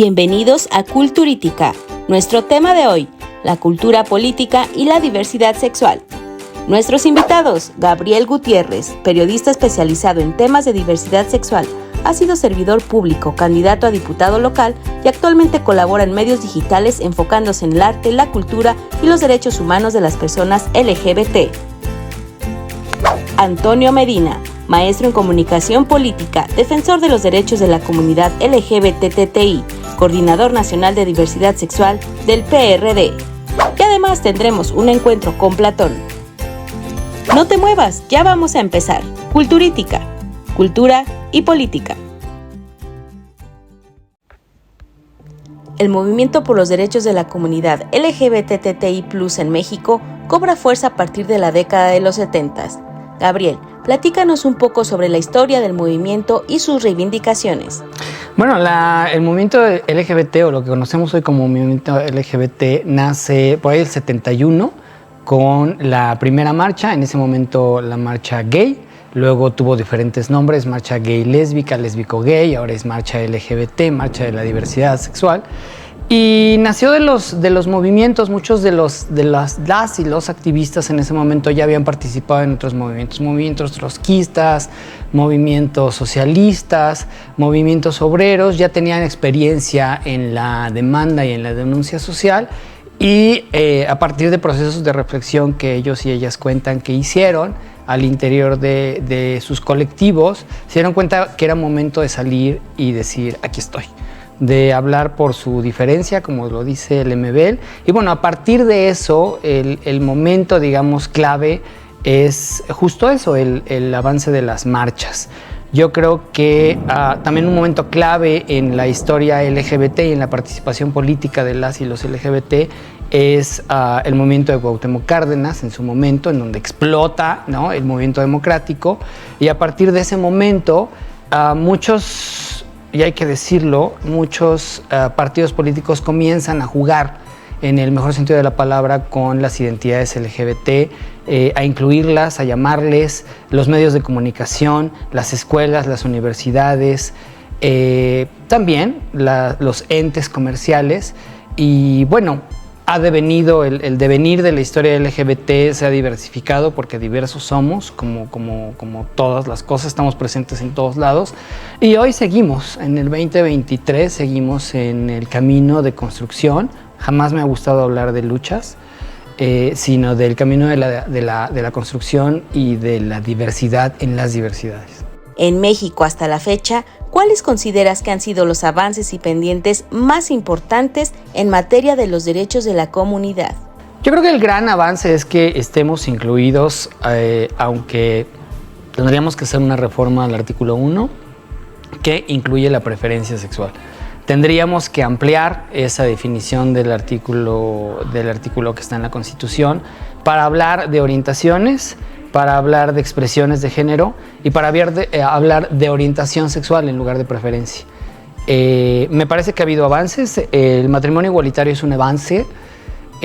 Bienvenidos a Culturítica. Nuestro tema de hoy, la cultura política y la diversidad sexual. Nuestros invitados, Gabriel Gutiérrez, periodista especializado en temas de diversidad sexual, ha sido servidor público, candidato a diputado local y actualmente colabora en medios digitales enfocándose en el arte, la cultura y los derechos humanos de las personas LGBT. Antonio Medina, maestro en comunicación política, defensor de los derechos de la comunidad LGBTTI, coordinador nacional de diversidad sexual del PRD. Y además tendremos un encuentro con Platón. No te muevas, ya vamos a empezar. Culturítica, cultura y política. El movimiento por los derechos de la comunidad LGBTTI+ en México cobra fuerza a partir de la década de los 70s. Gabriel, platícanos un poco sobre la historia del movimiento y sus reivindicaciones. Bueno, el movimiento LGBT, o lo que conocemos hoy como movimiento LGBT, nace por ahí el 71 con la primera marcha, en ese momento la marcha gay, luego tuvo diferentes nombres, marcha gay lésbica, lésbico gay, ahora es marcha LGBT, marcha de la diversidad sexual. Y nació de los movimientos, muchos de las y los activistas en ese momento ya habían participado en otros movimientos trotskistas, movimientos socialistas, movimientos obreros, ya tenían experiencia en la demanda y en la denuncia social y a partir de procesos de reflexión que ellos y ellas cuentan que hicieron al interior de sus colectivos, se dieron cuenta que era momento de salir y decir, aquí estoy, de hablar por su diferencia, como lo dice el MBL. Y bueno, a partir de eso, el momento, digamos, clave es justo eso, el avance de las marchas. Yo creo que también un momento clave en la historia LGBT y en la participación política de las y los LGBT es el movimiento de Cuauhtémoc Cárdenas en su momento, en donde explota, ¿no?, el movimiento democrático. Y a partir de ese momento, muchos, y hay que decirlo, muchos partidos políticos comienzan a jugar, en el mejor sentido de la palabra, con las identidades LGBT, a incluirlas, a llamarles, los medios de comunicación, las escuelas, las universidades, también los entes comerciales. Y bueno, ha devenido, el devenir de la historia LGBT se ha diversificado porque diversos somos, como todas las cosas, estamos presentes en todos lados. Y hoy seguimos, en el 2023, seguimos en el camino de construcción. Jamás me ha gustado hablar de luchas, sino del camino de la construcción y de la diversidad en las diversidades. En México hasta la fecha, ¿cuáles consideras que han sido los avances y pendientes más importantes en materia de los derechos de la comunidad? Yo creo que el gran avance es que estemos incluidos, aunque tendríamos que hacer una reforma al artículo 1 que incluye la preferencia sexual. Tendríamos que ampliar esa definición del artículo que está en la Constitución para hablar de orientaciones, para hablar de expresiones de género y para hablar de orientación sexual en lugar de preferencia. Me parece que ha habido avances. El matrimonio igualitario es un avance,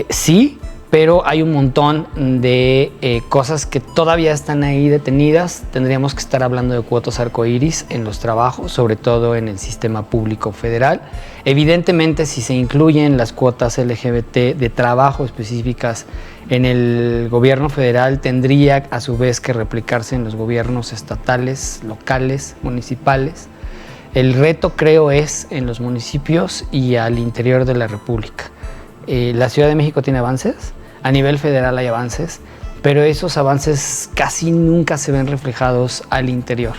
sí, pero hay un montón de cosas que todavía están ahí detenidas. Tendríamos que estar hablando de cuotas arcoíris en los trabajos, sobre todo en el sistema público federal. Evidentemente, si se incluyen las cuotas LGBT de trabajo específicas en el gobierno federal, tendría a su vez que replicarse en los gobiernos estatales, locales, municipales. El reto, creo, es en los municipios y al interior de la República. La Ciudad de México tiene avances, a nivel federal hay avances, pero esos avances casi nunca se ven reflejados al interior.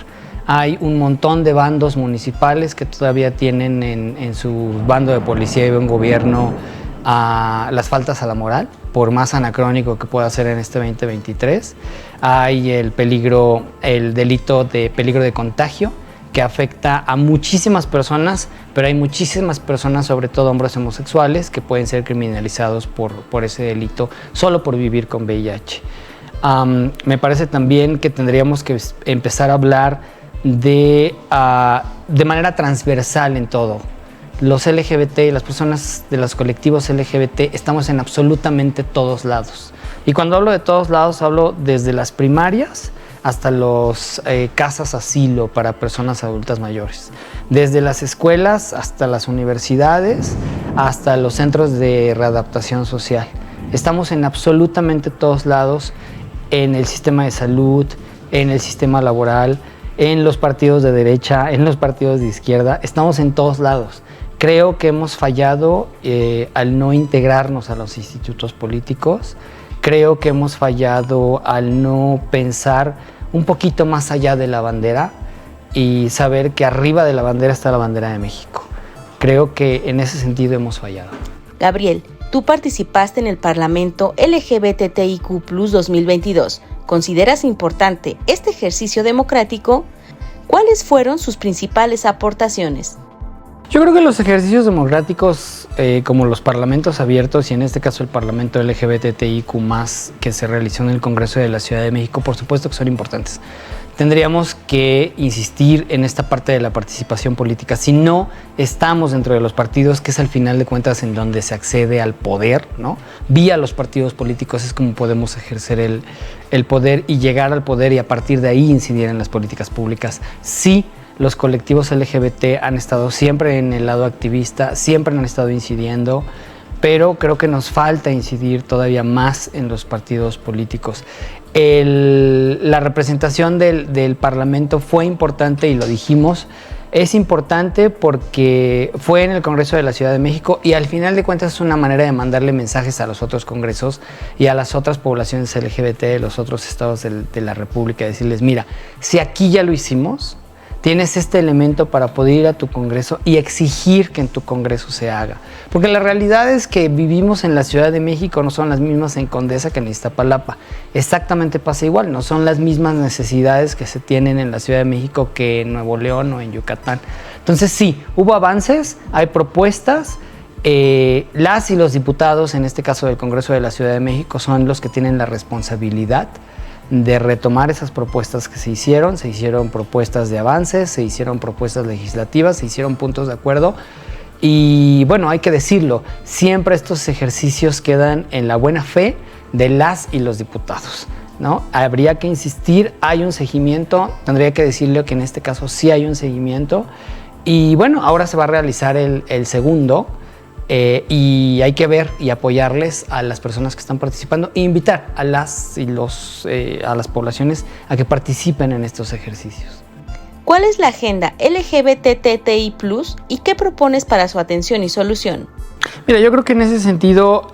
Hay un montón de bandos municipales que todavía tienen en su bando de policía y buen gobierno las faltas a la moral, por más anacrónico que pueda ser en este 2023. Hay el delito de peligro de contagio, que afecta a muchísimas personas, pero hay muchísimas personas, sobre todo hombres homosexuales, que pueden ser criminalizados por ese delito solo por vivir con VIH. Me parece también que tendríamos que empezar a hablar de manera transversal en todo. Los LGBT, las personas de los colectivos LGBT, estamos en absolutamente todos lados. Y cuando hablo de todos lados, hablo desde las primarias hasta los casas asilo para personas adultas mayores. Desde las escuelas hasta las universidades, hasta los centros de readaptación social. Estamos en absolutamente todos lados, en el sistema de salud, en el sistema laboral, en los partidos de derecha, en los partidos de izquierda. Estamos en todos lados. Creo que hemos fallado al no integrarnos a los institutos políticos. Creo que hemos fallado al no pensar un poquito más allá de la bandera y saber que arriba de la bandera está la bandera de México. Creo que en ese sentido hemos fallado. Gabriel, tú participaste en el Parlamento LGBTIQ+ 2022. ¿Consideras importante este ejercicio democrático? ¿Cuáles fueron sus principales aportaciones? Yo creo que los ejercicios democráticos, como los parlamentos abiertos y en este caso el Parlamento LGBTIQ+, que se realizó en el Congreso de la Ciudad de México, por supuesto que son importantes. Tendríamos que insistir en esta parte de la participación política. Si no estamos dentro de los partidos, que es al final de cuentas en donde se accede al poder, ¿no? Vía los partidos políticos es como podemos ejercer el poder y llegar al poder y a partir de ahí incidir en las políticas públicas. Sí, los colectivos LGBT han estado siempre en el lado activista, siempre han estado incidiendo, pero creo que nos falta incidir todavía más en los partidos políticos. La representación del Parlamento fue importante y lo dijimos. Es importante porque fue en el Congreso de la Ciudad de México y al final de cuentas es una manera de mandarle mensajes a los otros congresos y a las otras poblaciones LGBT de los otros estados de la República, decirles, mira, si aquí ya lo hicimos, tienes este elemento para poder ir a tu congreso y exigir que en tu congreso se haga. Porque la realidad es que vivimos en la Ciudad de México, no son las mismas en Condesa que en Iztapalapa. Exactamente pasa igual, no son las mismas necesidades que se tienen en la Ciudad de México que en Nuevo León o en Yucatán. Entonces sí, hubo avances, hay propuestas. Las y los diputados, en este caso del Congreso de la Ciudad de México, son los que tienen la responsabilidad de retomar esas propuestas que se hicieron propuestas de avances, se hicieron propuestas legislativas, se hicieron puntos de acuerdo y bueno, hay que decirlo, siempre estos ejercicios quedan en la buena fe de las y los diputados, ¿no? Habría que insistir, hay un seguimiento, tendría que decirle que en este caso sí hay un seguimiento y bueno, ahora se va a realizar el segundo. Y hay que ver y apoyarles a las personas que están participando e invitar a las poblaciones a que participen en estos ejercicios. ¿Cuál es la agenda LGBTTI+ y qué propones para su atención y solución? Mira, yo creo que en ese sentido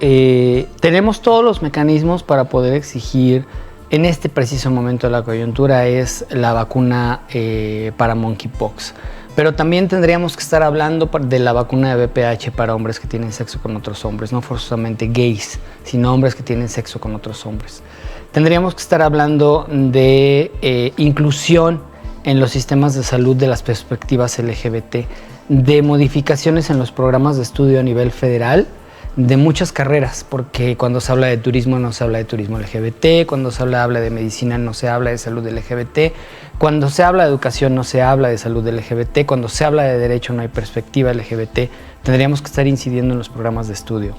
tenemos todos los mecanismos para poder exigir en este preciso momento de la coyuntura es la vacuna para monkeypox. Pero también tendríamos que estar hablando de la vacuna de VPH para hombres que tienen sexo con otros hombres, no forzosamente gays, sino hombres que tienen sexo con otros hombres. Tendríamos que estar hablando de inclusión en los sistemas de salud de las perspectivas LGBT, de modificaciones en los programas de estudio a nivel federal, de muchas carreras, porque cuando se habla de turismo no se habla de turismo LGBT, cuando se habla de medicina no se habla de salud LGBT, cuando se habla de educación no se habla de salud LGBT, cuando se habla de derecho no hay perspectiva LGBT. Tendríamos que estar incidiendo en los programas de estudio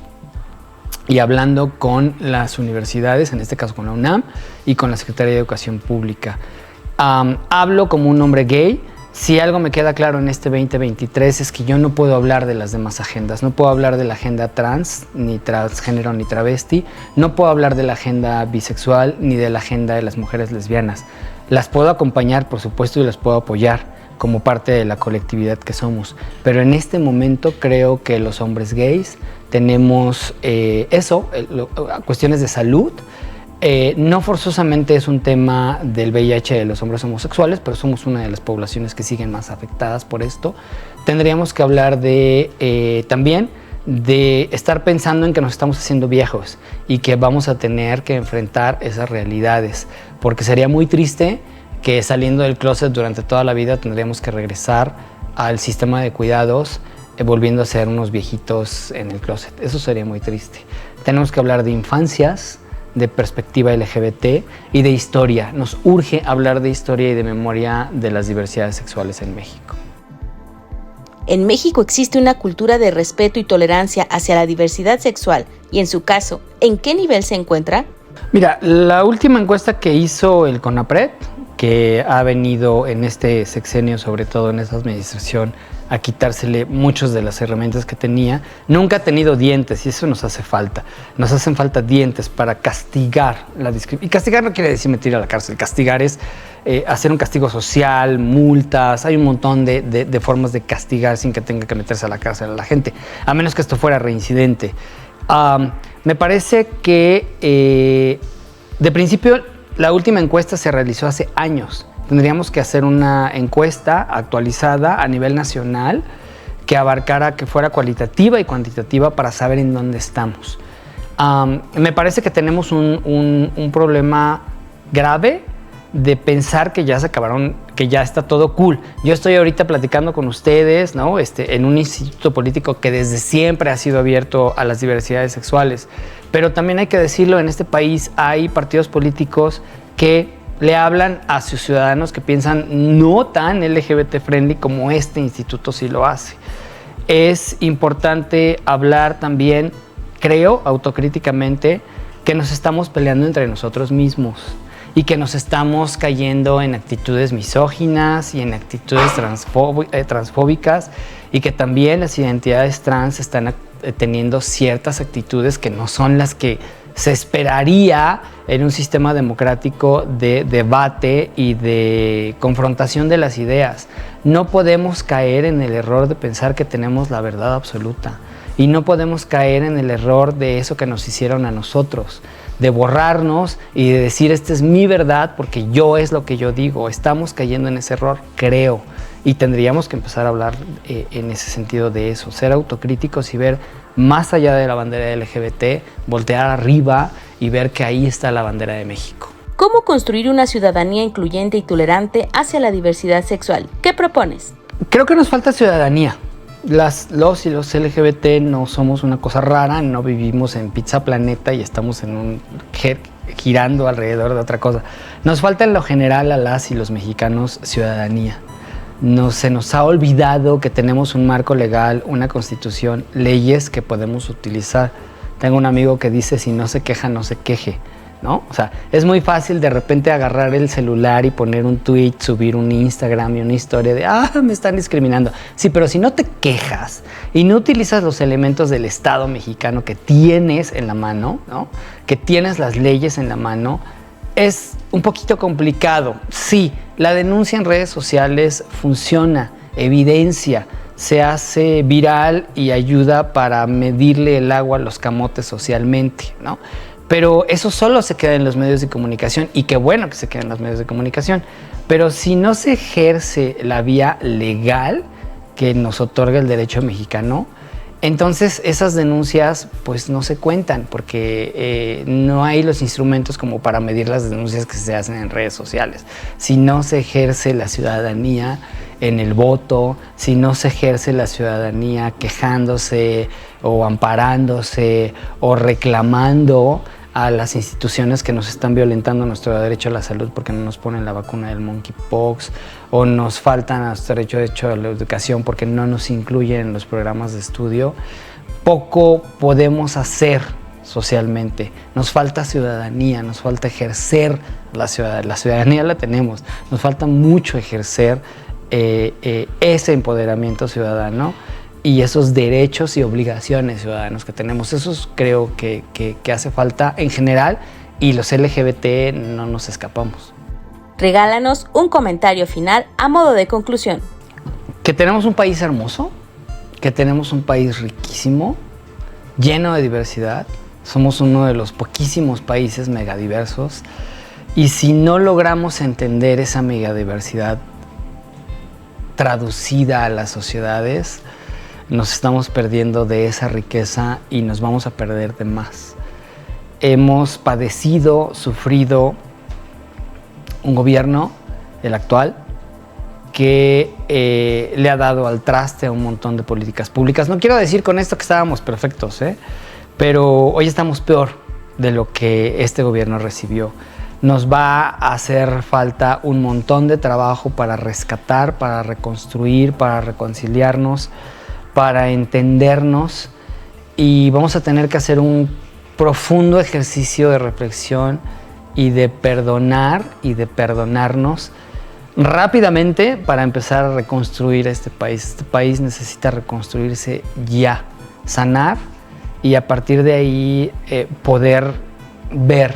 y hablando con las universidades, en este caso con la UNAM y con la Secretaría de Educación Pública. Hablo como un hombre gay. Si algo me queda claro en este 2023 es que yo no puedo hablar de las demás agendas. No puedo hablar de la agenda trans, ni transgénero, ni travesti. No puedo hablar de la agenda bisexual, ni de la agenda de las mujeres lesbianas. Las puedo acompañar, por supuesto, y las puedo apoyar como parte de la colectividad que somos. Pero en este momento creo que los hombres gays tenemos cuestiones de salud. No forzosamente es un tema del VIH de los hombres homosexuales, pero somos una de las poblaciones que siguen más afectadas por esto. Tendríamos que hablar también de estar pensando en que nos estamos haciendo viejos y que vamos a tener que enfrentar esas realidades, porque sería muy triste que saliendo del closet durante toda la vida tendríamos que regresar al sistema de cuidados volviendo a ser unos viejitos en el closet. Eso sería muy triste. Tenemos que hablar de infancias, de perspectiva LGBT y de historia. Nos urge hablar de historia y de memoria de las diversidades sexuales en México. En México existe una cultura de respeto y tolerancia hacia la diversidad sexual y en su caso, ¿en qué nivel se encuentra? Mira, la última encuesta que hizo el CONAPRED, que ha venido en este sexenio, sobre todo en esta administración, a quitársele muchas de las herramientas que tenía. Nunca ha tenido dientes y eso nos hace falta. Nos hacen falta dientes para castigar la discriminación. Y castigar no quiere decir meter a la cárcel. Castigar es hacer un castigo social, multas. Hay un montón de formas de castigar sin que tenga que meterse a la cárcel a la gente, a menos que esto fuera reincidente. Me parece que de principio la última encuesta se realizó hace años. Tendríamos que hacer una encuesta actualizada a nivel nacional que abarcara, que fuera cualitativa y cuantitativa para saber en dónde estamos. Me parece que tenemos un problema grave de pensar que ya se acabaron, que ya está todo cool. Yo estoy ahorita platicando con ustedes, ¿no? En un instituto político que desde siempre ha sido abierto a las diversidades sexuales. Pero también hay que decirlo, en este país hay partidos políticos que le hablan a sus ciudadanos que piensan no tan LGBT friendly como este instituto sí lo hace. Es importante hablar también, creo, autocríticamente, que nos estamos peleando entre nosotros mismos y que nos estamos cayendo en actitudes misóginas y en actitudes transfóbicas, y que también las identidades trans están teniendo ciertas actitudes que no son las que se esperaría en un sistema democrático de debate y de confrontación de las ideas. No podemos caer en el error de pensar que tenemos la verdad absoluta, y no podemos caer en el error de eso que nos hicieron a nosotros, de borrarnos y de decir esta es mi verdad porque yo es lo que yo digo. Estamos cayendo en ese error, creo, y tendríamos que empezar a hablar en ese sentido de eso, ser autocríticos y ver más allá de la bandera LGBT, voltear arriba y ver que ahí está la bandera de México. ¿Cómo construir una ciudadanía incluyente y tolerante hacia la diversidad sexual? ¿Qué propones? Creo que nos falta ciudadanía. Los y los LGBT no somos una cosa rara, no vivimos en Pizza Planeta y estamos girando alrededor de otra cosa. Nos falta en lo general a las y los mexicanos ciudadanía. Se nos ha olvidado que tenemos un marco legal, una constitución, leyes que podemos utilizar. Tengo un amigo que dice, si no se queja, no se queje, ¿no? O sea, es muy fácil de repente agarrar el celular y poner un tweet, subir un Instagram y una historia de, me están discriminando. Sí, pero si no te quejas y no utilizas los elementos del Estado mexicano que tienes en la mano, ¿no? Que tienes las leyes en la mano, es un poquito complicado. Sí, la denuncia en redes sociales funciona, evidencia, se hace viral y ayuda para medirle el agua a los camotes socialmente, ¿no? Pero eso solo se queda en los medios de comunicación, y qué bueno que se queda en los medios de comunicación. Pero si no se ejerce la vía legal que nos otorga el derecho mexicano, entonces esas denuncias pues no se cuentan, porque no hay los instrumentos como para medir las denuncias que se hacen en redes sociales. Si no se ejerce la ciudadanía en el voto, si no se ejerce la ciudadanía quejándose o amparándose o reclamando a las instituciones que nos están violentando nuestro derecho a la salud porque no nos ponen la vacuna del monkeypox, o nos faltan a nuestro derecho a la educación porque no nos incluyen en los programas de estudio, poco podemos hacer socialmente. Nos falta ciudadanía, nos falta ejercer la ciudadanía la tenemos, nos falta mucho ejercer ese empoderamiento ciudadano y esos derechos y obligaciones ciudadanos que tenemos. Eso creo que hace falta en general, y los LGBT no nos escapamos. Regálanos un comentario final a modo de conclusión. Que tenemos un país hermoso, que tenemos un país riquísimo, lleno de diversidad. Somos uno de los poquísimos países megadiversos, y si no logramos entender esa megadiversidad traducida a las sociedades, nos estamos perdiendo de esa riqueza y nos vamos a perder de más. Hemos padecido, sufrido un gobierno, el actual, que le ha dado al traste a un montón de políticas públicas. No quiero decir con esto que estábamos perfectos, pero hoy estamos peor de lo que este gobierno recibió. Nos va a hacer falta un montón de trabajo para rescatar, para reconstruir, para reconciliarnos, para entendernos, y vamos a tener que hacer un profundo ejercicio de reflexión y de perdonar y de perdonarnos rápidamente para empezar a reconstruir este país. Este país necesita reconstruirse ya, sanar y a partir de ahí poder ver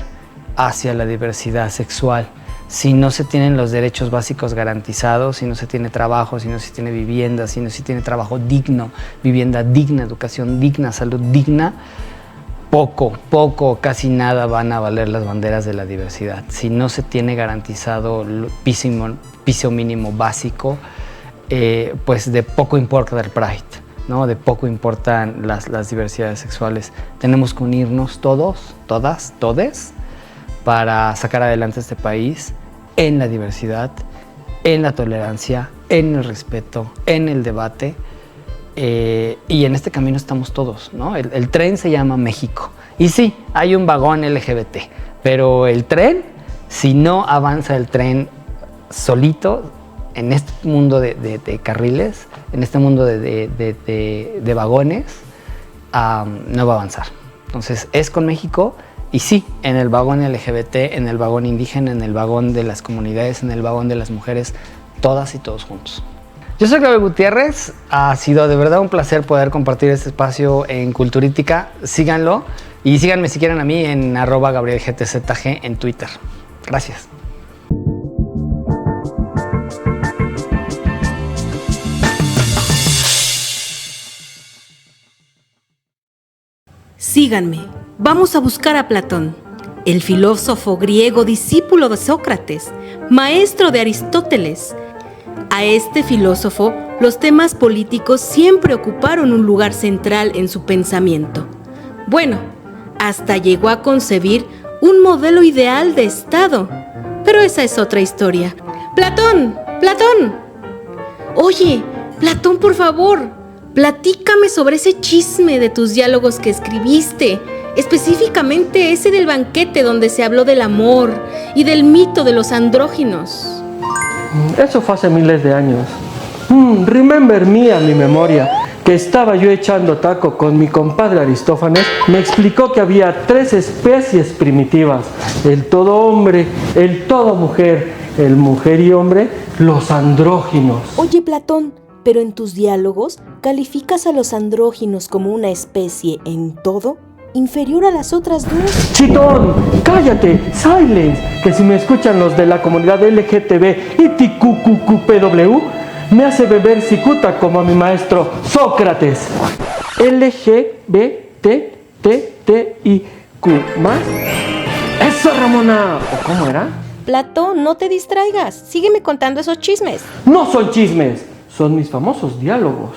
hacia la diversidad sexual. Si no se tienen los derechos básicos garantizados, si no se tiene trabajo, si no se tiene vivienda, si no se tiene trabajo digno, vivienda digna, educación digna, salud digna, poco, casi nada van a valer las banderas de la diversidad. Si no se tiene garantizado el piso mínimo básico, pues de poco importa el Pride, ¿no? De poco importan las diversidades sexuales. Tenemos que unirnos todos, todas, todes, para sacar adelante este país en la diversidad, en la tolerancia, en el respeto, en el debate. Y en este camino estamos todos, ¿no? El tren se llama México. Y sí, hay un vagón LGBT, pero el tren, si no avanza el tren solito, en este mundo de carriles, en este mundo de vagones, no va a avanzar. Entonces, es con México. Y sí, en el vagón LGBT, en el vagón indígena, en el vagón de las comunidades, en el vagón de las mujeres, todas y todos juntos. Yo soy Gabriel Gutiérrez, ha sido de verdad un placer poder compartir este espacio en Culturítica. Síganlo y síganme si quieren a mí en @GabrielGTZG en Twitter. Gracias. Síganme. Vamos a buscar a Platón, el filósofo griego discípulo de Sócrates, maestro de Aristóteles. A este filósofo, los temas políticos siempre ocuparon un lugar central en su pensamiento. Bueno, hasta llegó a concebir un modelo ideal de Estado. Pero esa es otra historia. ¡Platón! ¡Platón! Oye, Platón, por favor, platícame sobre ese chisme de tus diálogos que escribiste. Específicamente ese del banquete donde se habló del amor y del mito de los andróginos. Eso fue hace miles de años. Remember me a mi memoria, que estaba yo echando taco con mi compadre Aristófanes, me explicó que había 3 especies primitivas: el todo hombre, el todo mujer, el mujer y hombre, los andróginos. Oye, Platón, pero en tus diálogos calificas a los andróginos como una especie en todo inferior a las otras 2. ¡Chitón! ¡Cállate! ¡Silence! Que si me escuchan los de la comunidad LGTB y TQQQPW, me hace beber cicuta como a mi maestro Sócrates. LGBTTIQ más. ¡Eso, Ramona! ¿O cómo era? Platón, no te distraigas. Sígueme contando esos chismes. No son chismes, son mis famosos diálogos.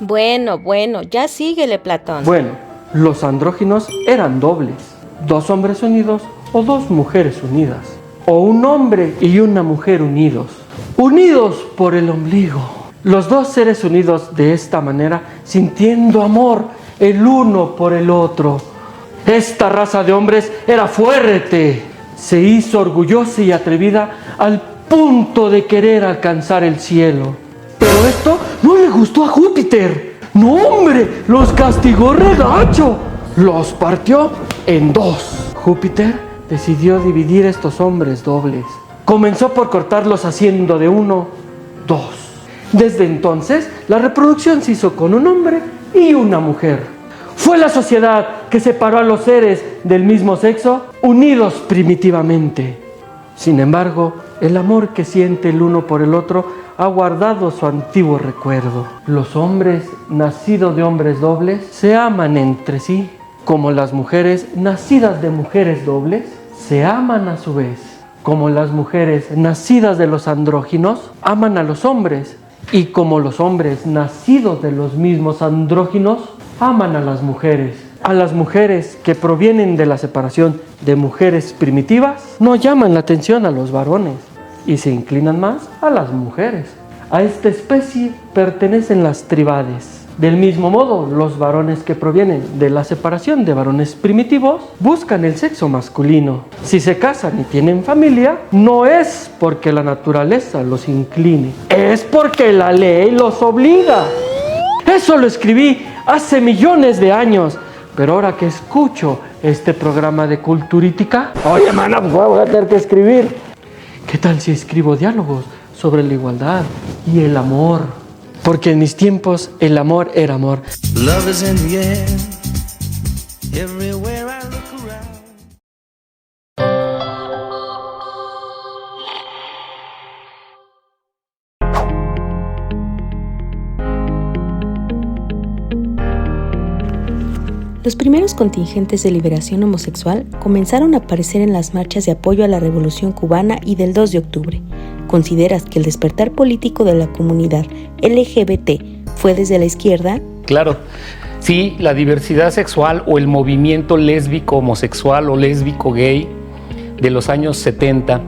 Bueno, ya síguele, Platón. Bueno, los andróginos eran dobles: 2 hombres unidos o 2 mujeres unidas, o un hombre y una mujer unidos por el ombligo. Los 2 seres unidos de esta manera, sintiendo amor el uno por el otro. Esta raza de hombres era fuerte, se hizo orgullosa y atrevida al punto de querer alcanzar el cielo. Pero esto no le gustó a Júpiter. ¡No, hombre! ¡Los castigó regacho! Los partió en 2. Júpiter decidió dividir estos hombres dobles. Comenzó por cortarlos haciendo de 1, 2. Desde entonces, la reproducción se hizo con un hombre y una mujer. Fue la sociedad que separó a los seres del mismo sexo, unidos primitivamente. Sin embargo, el amor que siente el uno por el otro ha guardado su antiguo recuerdo. Los hombres nacidos de hombres dobles se aman entre sí, como las mujeres nacidas de mujeres dobles se aman a su vez, como las mujeres nacidas de los andróginos aman a los hombres, y como los hombres nacidos de los mismos andróginos aman a las mujeres. A las mujeres que provienen de la separación de mujeres primitivas no llaman la atención a los varones y se inclinan más a las mujeres. A esta especie pertenecen las tribades. Del mismo modo, los varones que provienen de la separación de varones primitivos buscan el sexo masculino. Si se casan y tienen familia, no es porque la naturaleza los incline, es porque la ley los obliga. Eso lo escribí hace millones de años, Pero ahora que escucho este programa de Culturítica, oye, mana, pues voy a tener que escribir. ¿Qué tal si escribo diálogos sobre la igualdad y el amor? Porque en mis tiempos el amor era amor. Love is in the air, everywhere I look around. Los primeros contingentes de liberación homosexual comenzaron a aparecer en las marchas de apoyo a la Revolución Cubana y del 2 de octubre. ¿Consideras que el despertar político de la comunidad LGBT fue desde la izquierda? Claro, sí, la diversidad sexual o el movimiento lésbico homosexual o lésbico gay de los años 70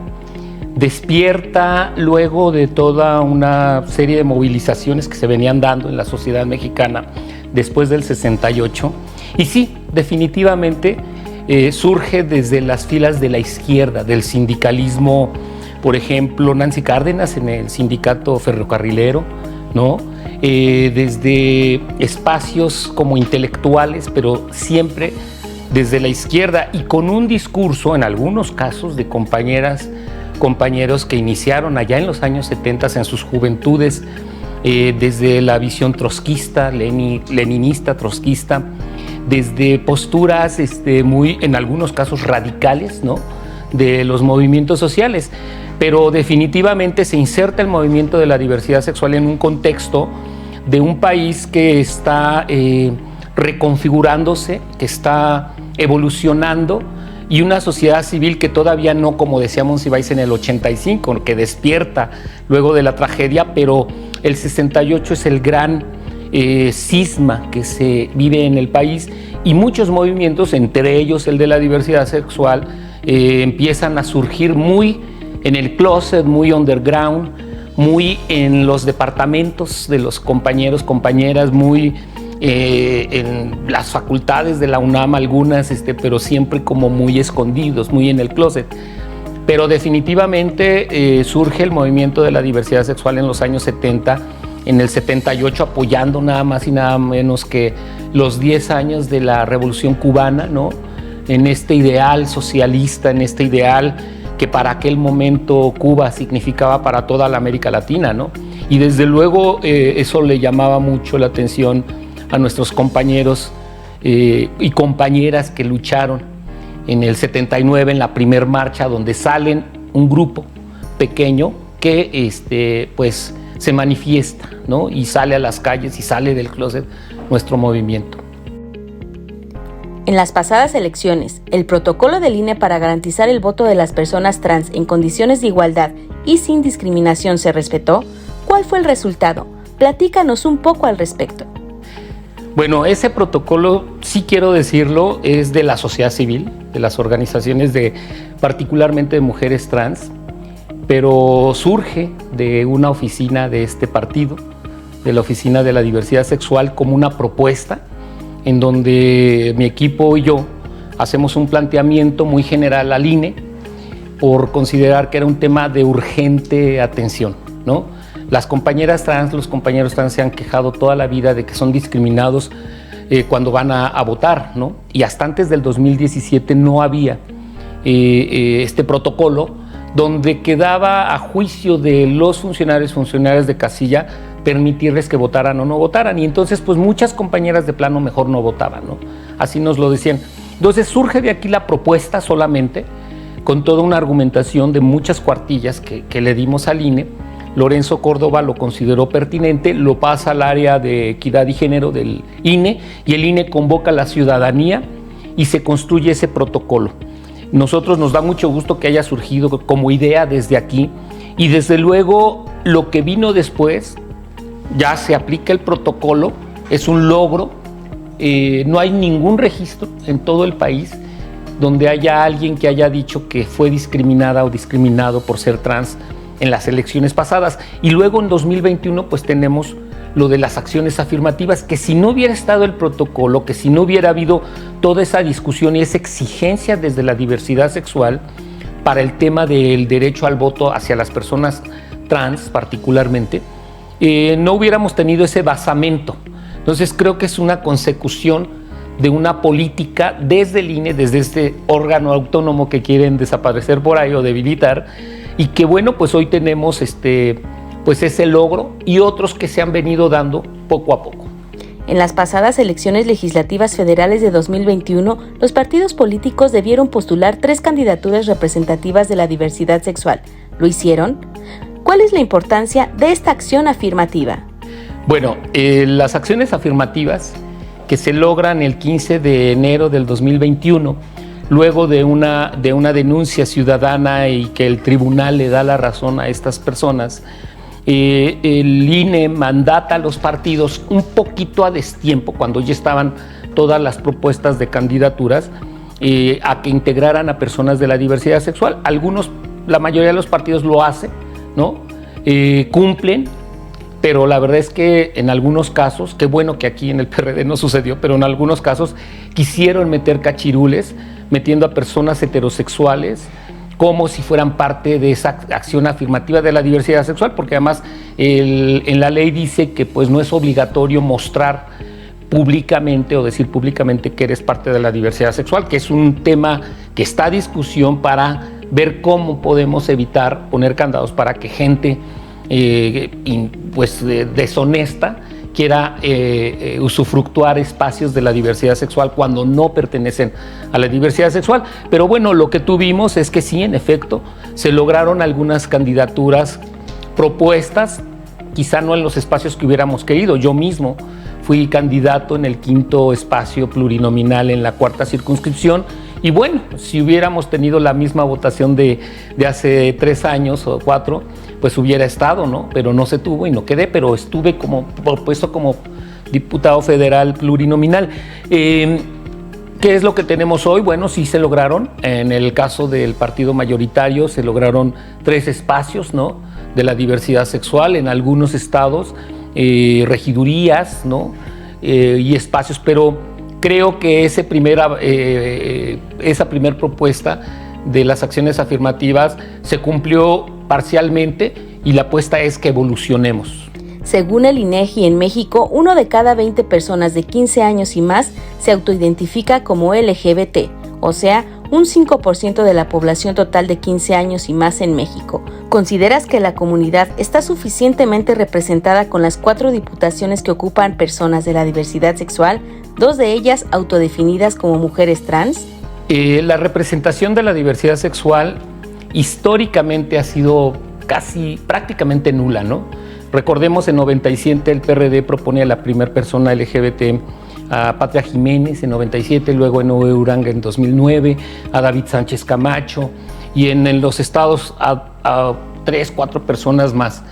despierta luego de toda una serie de movilizaciones que se venían dando en la sociedad mexicana después del 68. Y sí, definitivamente surge desde las filas de la izquierda, del sindicalismo, por ejemplo, Nancy Cárdenas en el sindicato ferrocarrilero, ¿no? Desde espacios como intelectuales, pero siempre desde la izquierda y con un discurso, en algunos casos, de compañeros que iniciaron allá en los años 70 en sus juventudes, desde la visión trotskista, leninista, trotskista, desde posturas muy, en algunos casos, radicales, ¿no?, de los movimientos sociales. Pero definitivamente se inserta el movimiento de la diversidad sexual en un contexto de un país que está reconfigurándose, que está evolucionando, y una sociedad civil que todavía no, como decía Monsiváis en el 85, que despierta luego de la tragedia, pero el 68 es el gran cisma que se vive en el país, y muchos movimientos, entre ellos el de la diversidad sexual, empiezan a surgir muy en el closet, muy underground, muy en los departamentos de los compañeros, compañeras, muy en las facultades de la UNAM algunas, pero siempre como muy escondidos, muy en el closet. Pero definitivamente surge el movimiento de la diversidad sexual en los años 70, en el 78, apoyando nada más y nada menos que los 10 años de la Revolución Cubana, ¿no?, en este ideal socialista, en este ideal que para aquel momento Cuba significaba para toda la América Latina, ¿no? Y desde luego eso le llamaba mucho la atención a nuestros compañeros y compañeras que lucharon en el 79 en la primer marcha, donde salen un grupo pequeño que pues se manifiesta, ¿no?, y sale a las calles y sale del closet nuestro movimiento. En las pasadas elecciones, el protocolo del INE para garantizar el voto de las personas trans en condiciones de igualdad y sin discriminación se respetó. ¿Cuál fue el resultado? Platícanos un poco al respecto. Bueno, ese protocolo, sí quiero decirlo, es de la sociedad civil, de las organizaciones particularmente de mujeres trans, pero surge de una oficina de este partido, de la Oficina de la Diversidad Sexual, como una propuesta en donde mi equipo y yo hacemos un planteamiento muy general al INE por considerar que era un tema de urgente atención, ¿no? Las compañeras trans, los compañeros trans se han quejado toda la vida de que son discriminados cuando van a votar, ¿no? Y hasta antes del 2017 no había este protocolo donde quedaba a juicio de los funcionarios de casilla permitirles que votaran o no votaran. Y entonces, pues muchas compañeras de plano mejor no votaban, ¿no? Así nos lo decían. Entonces surge de aquí la propuesta solamente, con toda una argumentación de muchas cuartillas que le dimos al INE. Lorenzo Córdoba lo consideró pertinente, lo pasa al área de equidad y género del INE, y el INE convoca a la ciudadanía y se construye ese protocolo. Nosotros nos da mucho gusto que haya surgido como idea desde aquí, y desde luego lo que vino después, ya se aplica el protocolo, es un logro. No hay ningún registro en todo el país donde haya alguien que haya dicho que fue discriminada o discriminado por ser trans en las elecciones pasadas. Y luego en 2021 pues tenemos lo de las acciones afirmativas, que si no hubiera estado el protocolo, que si no hubiera habido toda esa discusión y esa exigencia desde la diversidad sexual para el tema del derecho al voto hacia las personas trans particularmente, no hubiéramos tenido ese basamento. Entonces creo que es una consecución de una política desde el INE, desde este órgano autónomo que quieren desaparecer por ahí o debilitar, y que bueno, pues hoy tenemos pues ese logro y otros que se han venido dando poco a poco. En las pasadas elecciones legislativas federales de 2021, los partidos políticos debieron postular 3 candidaturas representativas de la diversidad sexual. ¿Lo hicieron? ¿Cuál es la importancia de esta acción afirmativa? Bueno, las acciones afirmativas que se logran el 15 de enero del 2021, luego de una denuncia ciudadana y que el tribunal le da la razón a estas personas, el INE mandata a los partidos un poquito a destiempo, cuando ya estaban todas las propuestas de candidaturas, a que integraran a personas de la diversidad sexual. La mayoría de los partidos lo hacen, ¿no? Cumplen, pero la verdad es que en algunos casos, qué bueno que aquí en el PRD no sucedió, pero en algunos casos quisieron meter cachirules, metiendo a personas heterosexuales como si fueran parte de esa acción afirmativa de la diversidad sexual, porque además en la ley dice que pues no es obligatorio mostrar públicamente o decir públicamente que eres parte de la diversidad sexual, que es un tema que está a discusión para ver cómo podemos evitar poner candados para que gente deshonesta quiera usufructuar espacios de la diversidad sexual cuando no pertenecen a la diversidad sexual. Pero bueno, lo que tuvimos es que sí, en efecto, se lograron algunas candidaturas propuestas, quizá no en los espacios que hubiéramos querido. Yo mismo fui candidato en el 5º espacio plurinominal en la 4ª circunscripción. Y bueno, si hubiéramos tenido la misma votación de hace 3 años o 4, pues hubiera estado, ¿no? Pero no se tuvo y no quedé, pero estuve propuesto como diputado federal plurinominal. ¿Qué es lo que tenemos hoy? Bueno, sí se lograron. En el caso del partido mayoritario se lograron 3 espacios, ¿no?, de la diversidad sexual en algunos estados, regidurías, ¿no?, y espacios, pero creo que esa primera propuesta de las acciones afirmativas se cumplió parcialmente y la apuesta es que evolucionemos. Según el INEGI, en México, 1 de cada 20 personas de 15 años y más se autoidentifica como LGBT, o sea, un 5% de la población total de 15 años y más en México. ¿Consideras que la comunidad está suficientemente representada con las 4 diputaciones que ocupan personas de la diversidad sexual, 2 de ellas autodefinidas como mujeres trans? La representación de la diversidad sexual históricamente ha sido prácticamente nula, ¿no? Recordemos, en 97 el PRD propone a la primera persona LGBT a Patria Jiménez en 97, luego en Noé Uranga en 2009, a David Sánchez Camacho, y en los estados a 3, 4 personas más.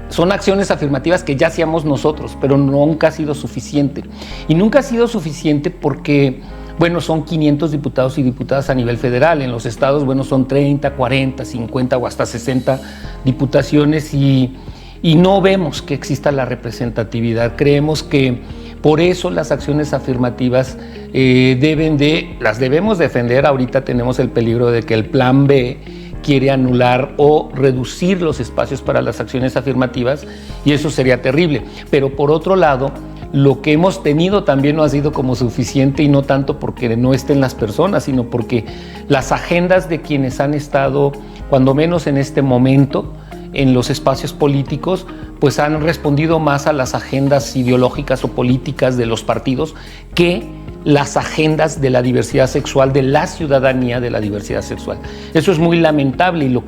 Son acciones afirmativas que ya hacíamos nosotros, pero nunca ha sido suficiente. Y nunca ha sido suficiente porque, bueno, son 500 diputados y diputadas a nivel federal. En los estados, bueno, son 30, 40, 50 o hasta 60 diputaciones y no vemos que exista la representatividad. Creemos que por eso las acciones afirmativas las debemos defender. Ahorita tenemos el peligro de que el Plan B quiere anular o reducir los espacios para las acciones afirmativas y eso sería terrible. Pero por otro lado, lo que hemos tenido también no ha sido como suficiente, y no tanto porque no estén las personas, sino porque las agendas de quienes han estado, cuando menos en este momento, en los espacios políticos, pues han respondido más a las agendas ideológicas o políticas de los partidos que las agendas de la diversidad sexual, de la ciudadanía de la diversidad sexual. Eso es muy lamentable y lo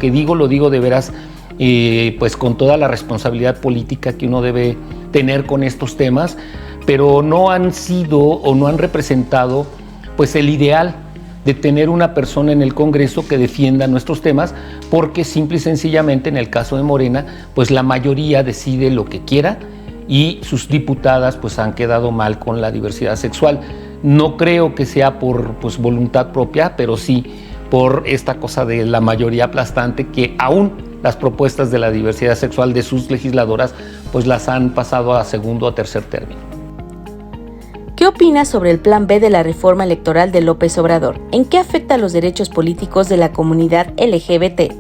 digo de veras, pues con toda la responsabilidad política que uno debe tener con estos temas, pero no han sido o no han representado pues el ideal de tener una persona en el Congreso que defienda nuestros temas, porque simple y sencillamente en el caso de Morena, pues la mayoría decide lo que quiera y sus diputadas pues han quedado mal con la diversidad sexual. No creo que sea por pues, voluntad propia, pero sí por esta cosa de la mayoría aplastante que aún las propuestas de la diversidad sexual de sus legisladoras pues las han pasado a segundo o tercer término. ¿Qué opinas sobre el Plan B de la reforma electoral de López Obrador? ¿En qué afecta los derechos políticos de la comunidad LGBT?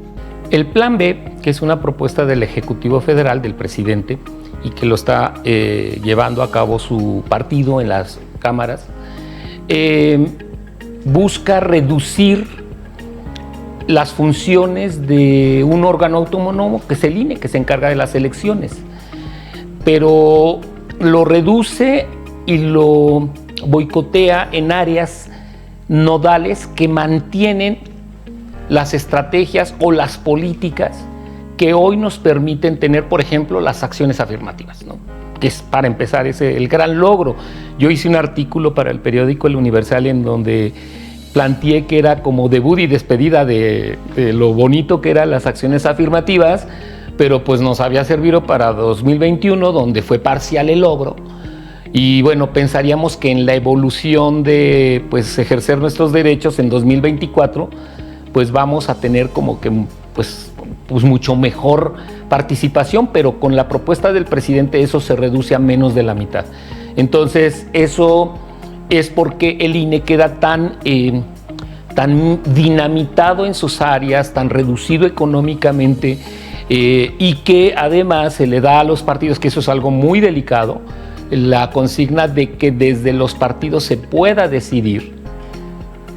El Plan B, que es una propuesta del Ejecutivo Federal, del presidente, y que lo está llevando a cabo su partido en las cámaras, busca reducir las funciones de un órgano autónomo que es el INE, que se encarga de las elecciones, pero lo reduce y lo boicotea en áreas nodales que mantienen las estrategias o las políticas que hoy nos permiten tener, por ejemplo, las acciones afirmativas, ¿no? Que es, para empezar, el gran logro. Yo hice un artículo para el periódico El Universal en donde planteé que era como debut y despedida de lo bonito que eran las acciones afirmativas, pero pues nos había servido para 2021, donde fue parcial el logro. Y bueno, pensaríamos que en la evolución de pues ejercer nuestros derechos en 2024, pues vamos a tener como que pues mucho mejor participación, pero con la propuesta del presidente eso se reduce a menos de la mitad. Entonces eso es porque el INE queda tan dinamitado en sus áreas, tan reducido económicamente, y que además se le da a los partidos, que eso es algo muy delicado, la consigna de que desde los partidos se pueda decidir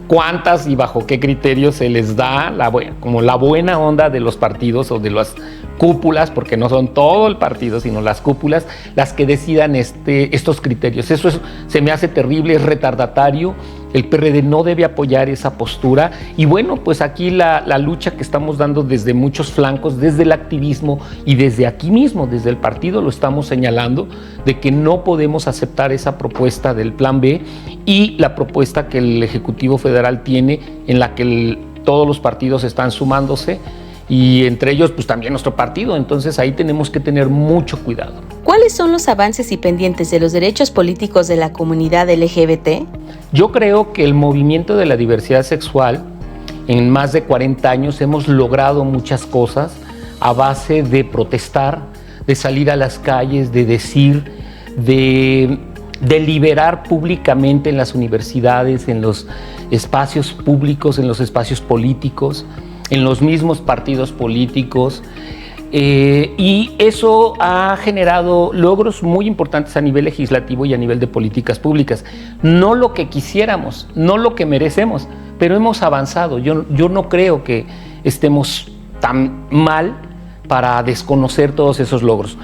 cuántas y bajo qué criterios se les da como la buena onda de los partidos o de las cúpulas, porque no son todo el partido, sino las cúpulas, las que decidan estos criterios. Eso se me hace terrible, es retardatario. El PRD no debe apoyar esa postura. Y bueno, pues aquí la lucha que estamos dando desde muchos flancos, desde el activismo y desde aquí mismo, desde el partido, lo estamos señalando, de que no podemos aceptar esa propuesta del Plan B y la propuesta que el Ejecutivo Federal tiene, en la que todos los partidos están sumándose, y entre ellos pues también nuestro partido. Entonces ahí tenemos que tener mucho cuidado. ¿Cuáles son los avances y pendientes de los derechos políticos de la comunidad LGBT? Yo creo que el movimiento de la diversidad sexual, en más de 40 años hemos logrado muchas cosas a base de protestar, de salir a las calles, de decir, de deliberar públicamente en las universidades, en los espacios públicos, en los espacios políticos, en los mismos partidos políticos, y eso ha generado logros muy importantes a nivel legislativo y a nivel de políticas públicas. No lo que quisiéramos, no lo que merecemos, pero hemos avanzado. Yo no creo que estemos tan mal para desconocer todos esos logros.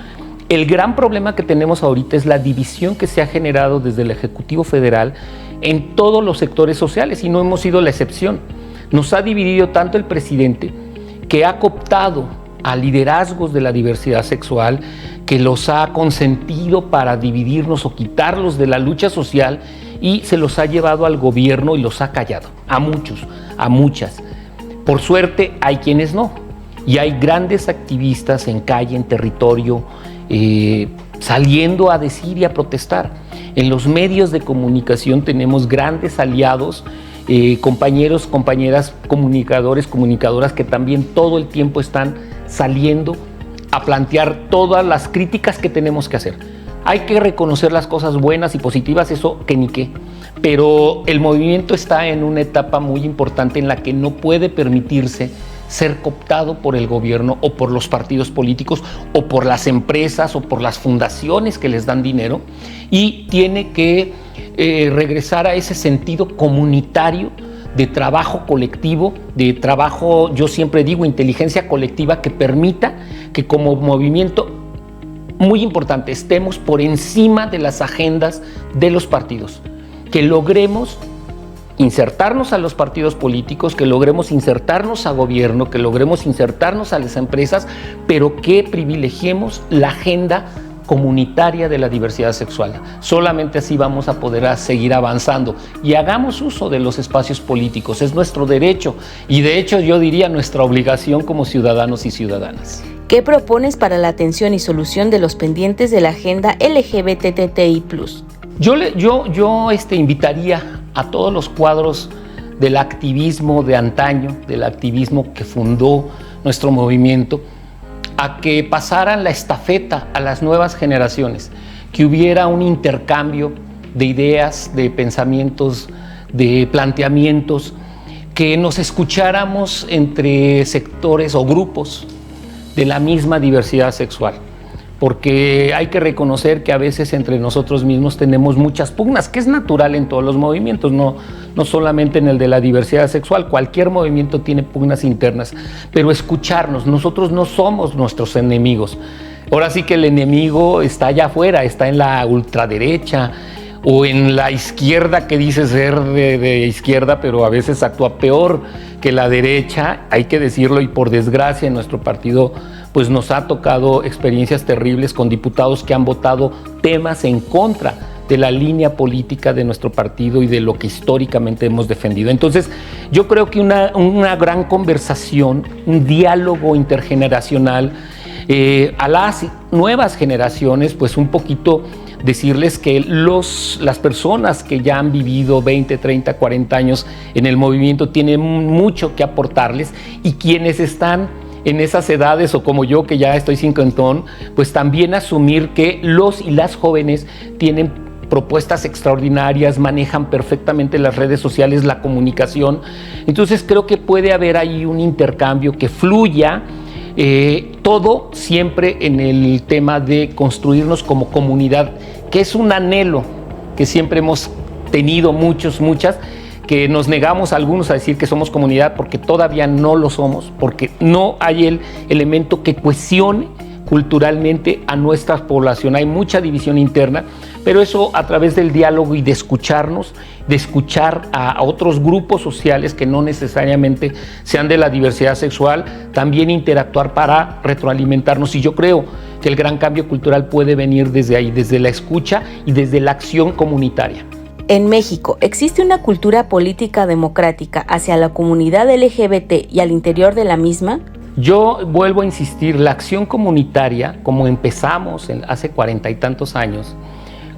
El gran problema que tenemos ahorita es la división que se ha generado desde el Ejecutivo Federal en todos los sectores sociales, y no hemos sido la excepción. Nos ha dividido tanto el presidente, que ha cooptado a liderazgos de la diversidad sexual, que los ha consentido para dividirnos o quitarlos de la lucha social, y se los ha llevado al gobierno y los ha callado, a muchos, a muchas. Por suerte hay quienes no, y hay grandes activistas en calle, en territorio, saliendo a decir y a protestar. En los medios de comunicación tenemos grandes aliados, compañeros, compañeras, comunicadores, comunicadoras, que también todo el tiempo están saliendo a plantear todas las críticas que tenemos que hacer. Hay que reconocer las cosas buenas y positivas, eso que ni qué, pero el movimiento está en una etapa muy importante en la que no puede permitirse ser cooptado por el gobierno o por los partidos políticos o por las empresas o por las fundaciones que les dan dinero, y tiene que regresar a ese sentido comunitario de trabajo colectivo, de trabajo, yo siempre digo, inteligencia colectiva, que permita que como movimiento, muy importante, estemos por encima de las agendas de los partidos, que logremos insertarnos a los partidos políticos, que logremos insertarnos a gobierno, que logremos insertarnos a las empresas, pero que privilegiemos la agenda comunitaria de la diversidad sexual. Solamente así vamos a poder seguir avanzando, y hagamos uso de los espacios políticos. Es nuestro derecho y, de hecho, yo diría nuestra obligación como ciudadanos y ciudadanas. ¿Qué propones para la atención y solución de los pendientes de la agenda LGBTTI+? Yo invitaría a todos los cuadros del activismo de antaño, del activismo que fundó nuestro movimiento, a que pasaran la estafeta a las nuevas generaciones, que hubiera un intercambio de ideas, de pensamientos, de planteamientos, que nos escucháramos entre sectores o grupos de la misma diversidad sexual, porque hay que reconocer que a veces entre nosotros mismos tenemos muchas pugnas, que es natural en todos los movimientos, no solamente en el de la diversidad sexual, cualquier movimiento tiene pugnas internas, pero escucharnos, nosotros no somos nuestros enemigos. Ahora sí que el enemigo está allá afuera, está en la ultraderecha o en la izquierda, que dice ser de izquierda, pero a veces actúa peor que la derecha, hay que decirlo, y por desgracia en nuestro partido pues nos ha tocado experiencias terribles con diputados que han votado temas en contra de la línea política de nuestro partido y de lo que históricamente hemos defendido. Entonces, yo creo que una gran conversación, un diálogo intergeneracional, a las nuevas generaciones, pues un poquito decirles que las personas que ya han vivido 20, 30, 40 años en el movimiento tienen mucho que aportarles, y quienes están en esas edades, o como yo que ya estoy cincuentón, pues también asumir que los y las jóvenes tienen propuestas extraordinarias, manejan perfectamente las redes sociales, la comunicación. Entonces creo que puede haber ahí un intercambio que fluya, todo siempre en el tema de construirnos como comunidad, que es un anhelo que siempre hemos tenido muchas, que nos negamos algunos a decir que somos comunidad porque todavía no lo somos, porque no hay el elemento que cohesione culturalmente a nuestra población. Hay mucha división interna, pero eso a través del diálogo y de escucharnos, de escuchar a otros grupos sociales que no necesariamente sean de la diversidad sexual, también interactuar para retroalimentarnos. Y yo creo que el gran cambio cultural puede venir desde ahí, desde la escucha y desde la acción comunitaria. En México, ¿existe una cultura política democrática hacia la comunidad LGBT y al interior de la misma? Yo vuelvo a insistir, la acción comunitaria, como empezamos hace 40 y tantos años,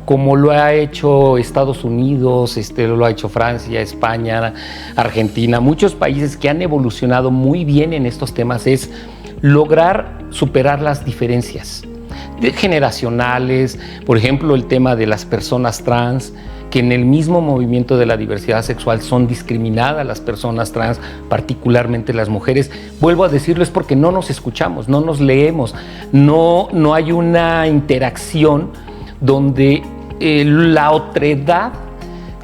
como lo ha hecho Estados Unidos, lo ha hecho Francia, España, Argentina, muchos países que han evolucionado muy bien en estos temas, es lograr superar las diferencias generacionales, por ejemplo, el tema de las personas trans, que en el mismo movimiento de la diversidad sexual son discriminadas las personas trans, particularmente las mujeres. Vuelvo a decirlo, es porque no nos escuchamos, no nos leemos, no hay una interacción donde la otredad,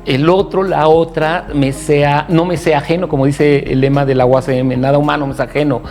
el otro, la otra, no me sea ajeno, como dice el lema de la UACM, nada humano me es ajeno,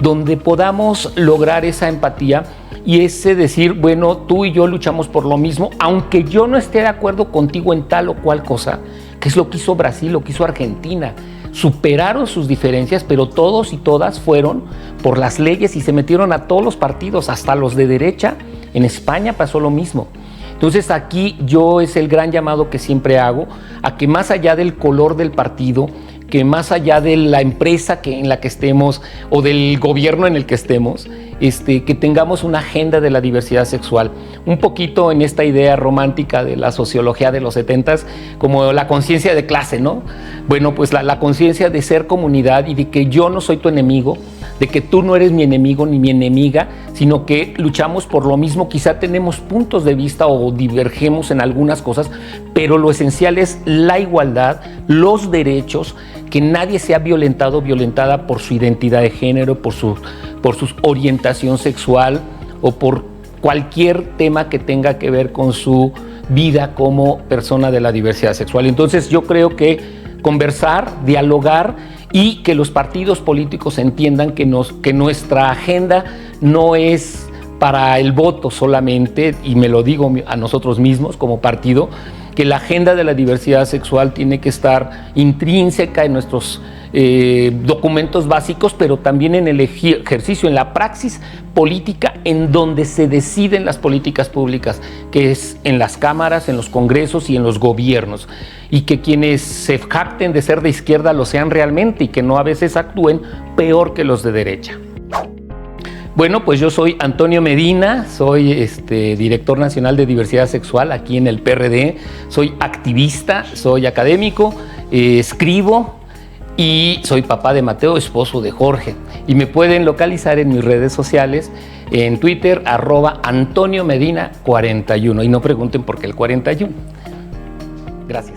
donde podamos lograr esa empatía y ese decir, bueno, tú y yo luchamos por lo mismo, aunque yo no esté de acuerdo contigo en tal o cual cosa, que es lo que hizo Brasil, lo que hizo Argentina. Superaron sus diferencias, pero todos y todas fueron por las leyes y se metieron a todos los partidos, hasta los de derecha. En España pasó lo mismo. Entonces aquí es el gran llamado que siempre hago, a que más allá del color del partido, que más allá de la empresa en la que estemos o del gobierno en el que estemos, que tengamos una agenda de la diversidad sexual. Un poquito en esta idea romántica de la sociología de los 70s, como la conciencia de clase, ¿no? Bueno, pues la conciencia de ser comunidad y de que yo no soy tu enemigo, de que tú no eres mi enemigo ni mi enemiga, sino que luchamos por lo mismo. Quizá tenemos puntos de vista o divergemos en algunas cosas, pero lo esencial es la igualdad, los derechos, que nadie sea violentado o violentada por su identidad de género, por su orientación sexual o por cualquier tema que tenga que ver con su vida como persona de la diversidad sexual. Entonces yo creo que conversar, dialogar y que los partidos políticos entiendan que nuestra agenda no es para el voto solamente, y me lo digo a nosotros mismos como partido, que la agenda de la diversidad sexual tiene que estar intrínseca en nuestros documentos básicos, pero también en el ejercicio, en la praxis política, en donde se deciden las políticas públicas, que es en las cámaras, en los congresos y en los gobiernos, y que quienes se jacten de ser de izquierda lo sean realmente y que no a veces actúen peor que los de derecha. Bueno, pues yo soy Antonio Medina, soy director nacional de diversidad sexual aquí en el PRD, soy activista, soy académico, escribo y soy papá de Mateo, esposo de Jorge. Y me pueden localizar en mis redes sociales, en Twitter, @AntonioMedina41. Y no pregunten por qué el 41. Gracias.